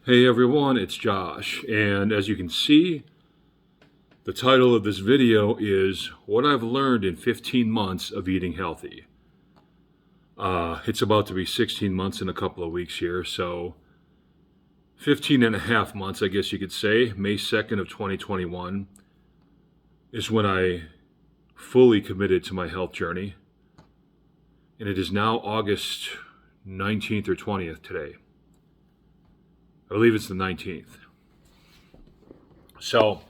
Hey everyone, it's Josh, and as you can see, the title of this video is What I've Learned in 15 Months of Eating Healthy. It's about to be 16 months in a couple of weeks here, so 15 and a half months, I guess you could say. May 2nd of 2021 is when I fully committed to my health journey, and it is now August 19th or 20th today. I believe it's the 19th. So,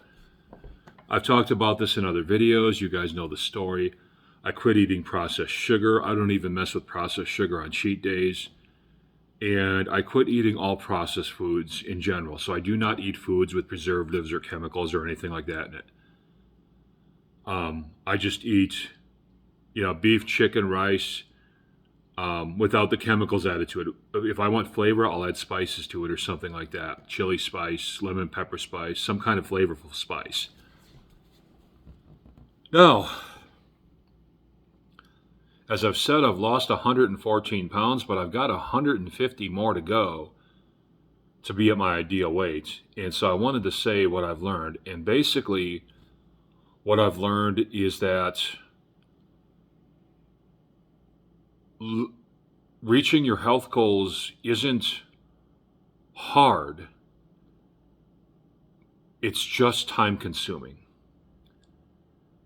I've talked about this in other videos. You guys know the story. I quit eating processed sugar. I don't even mess with processed sugar on cheat days. And I quit eating all processed foods in general. So I do not eat foods with preservatives or chemicals or anything like that in it. I just eat, beef, chicken, rice, without the chemicals added to it. If I want flavor, I'll add spices to it or something like that. Chili spice, lemon pepper spice, some kind of flavorful spice. Now, as I've said, I've lost 114 pounds, but I've got 150 more to go to be at my ideal weight. And so I wanted to say what I've learned. And basically, what I've learned is that reaching your health goals isn't hard, it's just time consuming.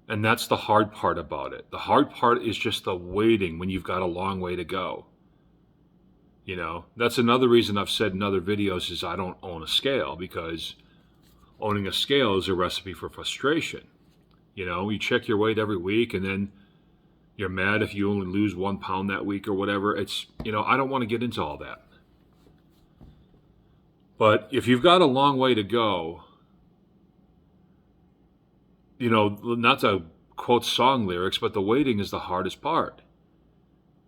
And that's the hard part about it. The hard part is just the waiting when you've got a long way to go. That's another reason I've said in other videos is I don't own a scale, because owning a scale is a recipe for frustration. You check your weight every week and then you're mad if you only lose 1 pound that week or whatever. I don't want to get into all that. But if you've got a long way to go, not to quote song lyrics, but the waiting is the hardest part.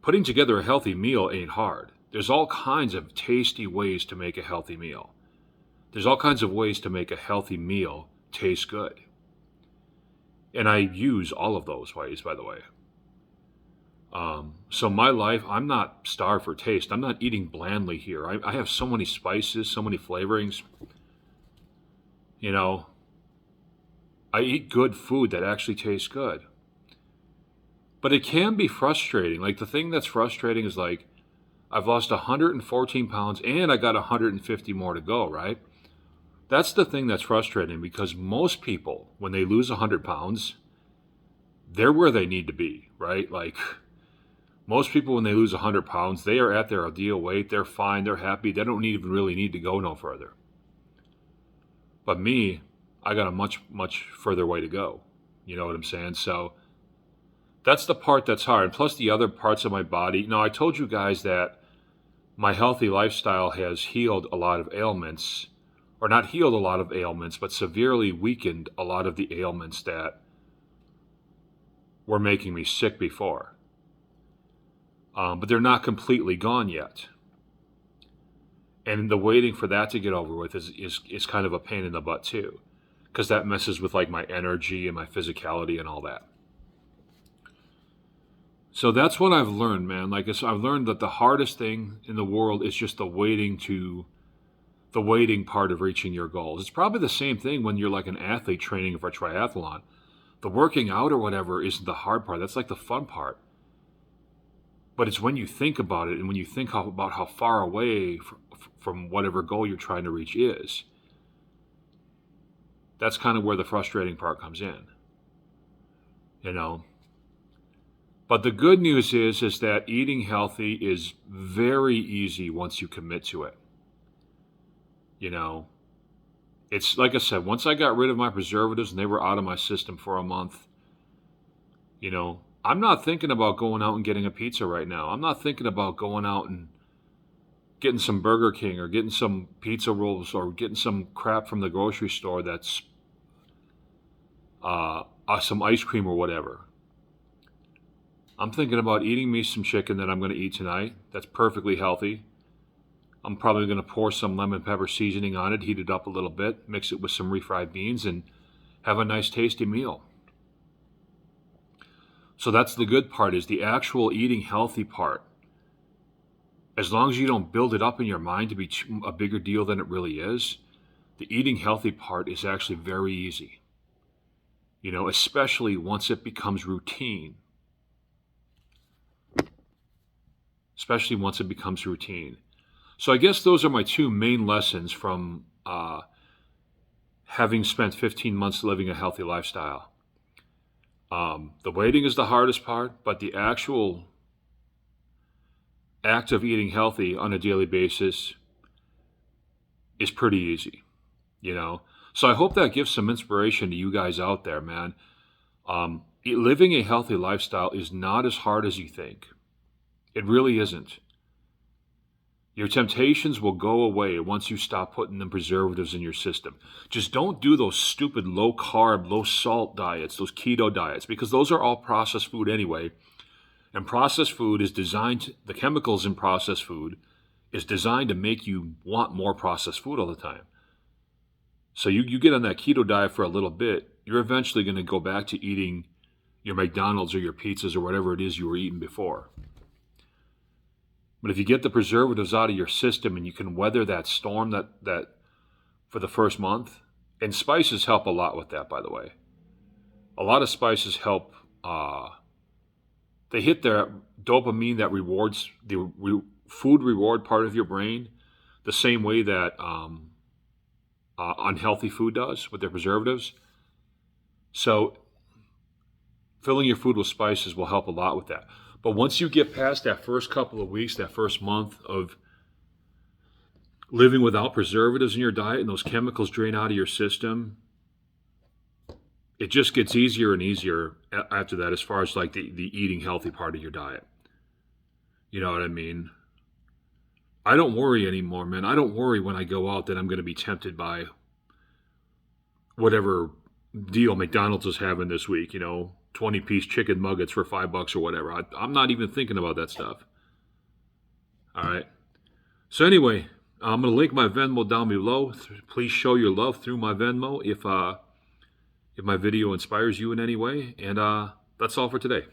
Putting together a healthy meal ain't hard. There's all kinds of tasty ways to make a healthy meal. There's all kinds of ways to make a healthy meal taste good. And I use all of those ways, by the way. So my life, I'm not starved for taste. I'm not eating blandly here. I have so many spices, so many flavorings. I eat good food that actually tastes good. But it can be frustrating. Like, the thing that's frustrating is, like, I've lost 114 pounds and I got 150 more to go, right? That's the thing that's frustrating, because most people, when they lose 100 pounds, they're where they need to be, right? Like, most people, when they lose 100 pounds, they are at their ideal weight. They're fine. They're happy. They don't even really need to go no further. But me, I got a much, much further way to go. You know what I'm saying? So that's the part that's hard. And plus the other parts of my body. Now, I told you guys that my healthy lifestyle has healed a lot of ailments, or not healed a lot of ailments, but severely weakened a lot of the ailments that were making me sick before. But they're not completely gone yet. And the waiting for that to get over with is kind of a pain in the butt too, because that messes with, like, my energy and my physicality and all that. So that's what I've learned, man. Like, I've learned that the hardest thing in the world is just the waiting part of reaching your goals. It's probably the same thing when you're like an athlete training for a triathlon. The working out or whatever isn't the hard part. That's like the fun part. But it's when you think about it and when you think about how far away from whatever goal you're trying to reach is, that's kind of where the frustrating part comes in. But the good news is that eating healthy is very easy once you commit to it. It's like I said, once I got rid of my preservatives and they were out of my system for a month, I'm not thinking about going out and getting a pizza right now. I'm not thinking about going out and getting some Burger King or getting some pizza rolls or getting some crap from the grocery store that's some ice cream or whatever. I'm thinking about eating me some chicken that I'm going to eat tonight. That's perfectly healthy. I'm probably going to pour some lemon pepper seasoning on it, heat it up a little bit, mix it with some refried beans, and have a nice tasty meal. So that's the good part, is the actual eating healthy part as long as you don't build it up in your mind to be a bigger deal than it really is, the eating healthy part is actually very easy. Especially once it becomes routine. Especially once it becomes routine. So I guess those are my two main lessons from having spent 15 months living a healthy lifestyle. The waiting is the hardest part, but the actual act of eating healthy on a daily basis is pretty easy, So I hope that gives some inspiration to you guys out there, man. Living a healthy lifestyle is not as hard as you think. It really isn't. Your temptations will go away once you stop putting the preservatives in your system. Just don't do those stupid low-carb, low-salt diets, those keto diets, because those are all processed food anyway. And processed food is designed, the chemicals in processed food is designed to make you want more processed food all the time. So you get on that keto diet for a little bit, you're eventually going to go back to eating your McDonald's or your pizzas or whatever it is you were eating before. But if you get the preservatives out of your system and you can weather that storm that for the first month, and spices help a lot with that, by the way. A lot of spices help. They hit their dopamine that rewards the food reward part of your brain the same way that unhealthy food does with their preservatives. So filling your food with spices will help a lot with that. But once you get past that first couple of weeks, that first month of living without preservatives in your diet and those chemicals drain out of your system, it just gets easier and easier after that as far as like the eating healthy part of your diet. You know what I mean? I don't worry anymore, man. I don't worry when I go out that I'm going to be tempted by whatever deal McDonald's is having this week, 20-piece chicken nuggets for $5 or whatever. I'm not even thinking about that stuff. All right. So anyway, I'm going to link my Venmo down below. Please show your love through my Venmo if my video inspires you in any way. And that's all for today.